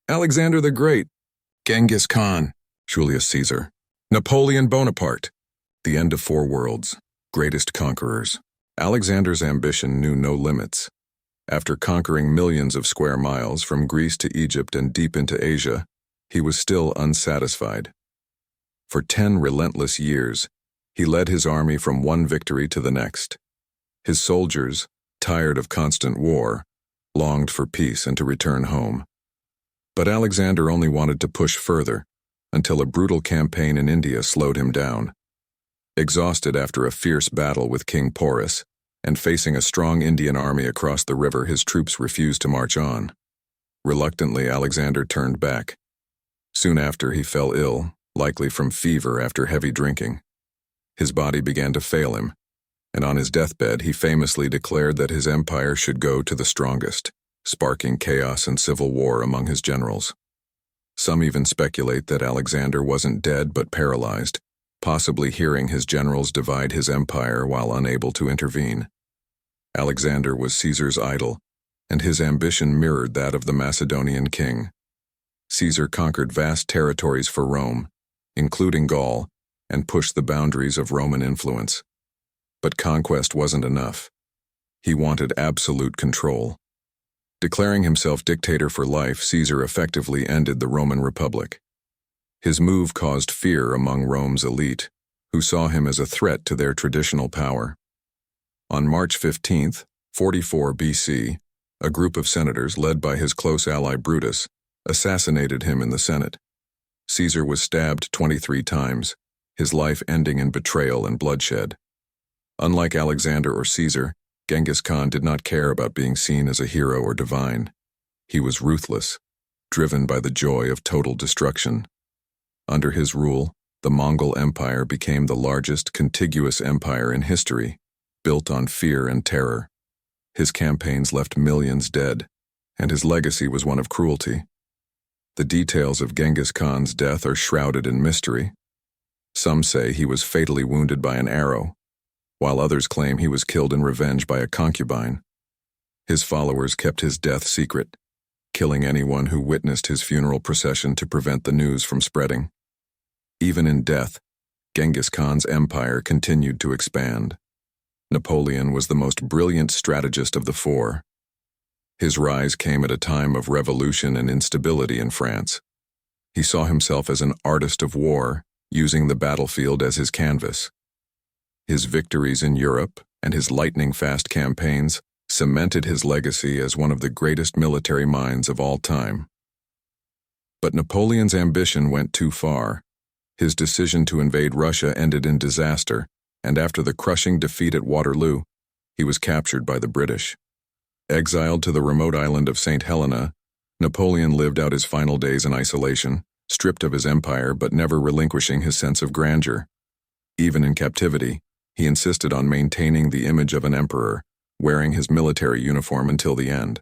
Alexander the Great, Genghis Khan, Julius Caesar, Napoleon Bonaparte, the end of four worlds, greatest conquerors. Alexander's ambition knew no limits. After conquering millions of square miles from Greece to Egypt and deep into Asia, he was still unsatisfied. For 10 relentless years, he led his army from one victory to the next. His soldiers, tired of constant war, longed for peace and to return home. But Alexander only wanted to push further, until a brutal campaign in India slowed him down. Exhausted after a fierce battle with King Porus, and facing a strong Indian army across the river, his troops refused to march on. Reluctantly, Alexander turned back. Soon after, he fell ill, likely from fever after heavy drinking. His body began to fail him, and on his deathbed he famously declared that his empire should go to the strongest, sparking chaos and civil war among his generals. Some even speculate that Alexander wasn't dead but paralyzed, possibly hearing his generals divide his empire while unable to intervene. Alexander was Caesar's idol, and his ambition mirrored that of the Macedonian king. Caesar conquered vast territories for Rome, including Gaul, and pushed the boundaries of Roman influence. But conquest wasn't enough. He wanted absolute control. Declaring himself dictator for life, Caesar effectively ended the Roman Republic. His move caused fear among Rome's elite, who saw him as a threat to their traditional power. On March 15, 44 BC, a group of senators led by his close ally Brutus assassinated him in the Senate. Caesar was stabbed 23 times, his life ending in betrayal and bloodshed. Unlike Alexander or Caesar, Genghis Khan did not care about being seen as a hero or divine. He was ruthless, driven by the joy of total destruction. Under his rule, the Mongol Empire became the largest contiguous empire in history, built on fear and terror. His campaigns left millions dead, and his legacy was one of cruelty. The details of Genghis Khan's death are shrouded in mystery. Some say he was fatally wounded by an arrow, while others claim he was killed in revenge by a concubine. His followers kept his death secret, killing anyone who witnessed his funeral procession to prevent the news from spreading. Even in death, Genghis Khan's empire continued to expand. Napoleon was the most brilliant strategist of the four. His rise came at a time of revolution and instability in France. He saw himself as an artist of war, using the battlefield as his canvas. His victories in Europe and his lightning-fast campaigns cemented his legacy as one of the greatest military minds of all time. But Napoleon's ambition went too far. His decision to invade Russia ended in disaster, and after the crushing defeat at Waterloo, he was captured by the British. Exiled to the remote island of St. Helena, Napoleon lived out his final days in isolation, stripped of his empire but never relinquishing his sense of grandeur. Even in captivity, he insisted on maintaining the image of an emperor, wearing his military uniform until the end.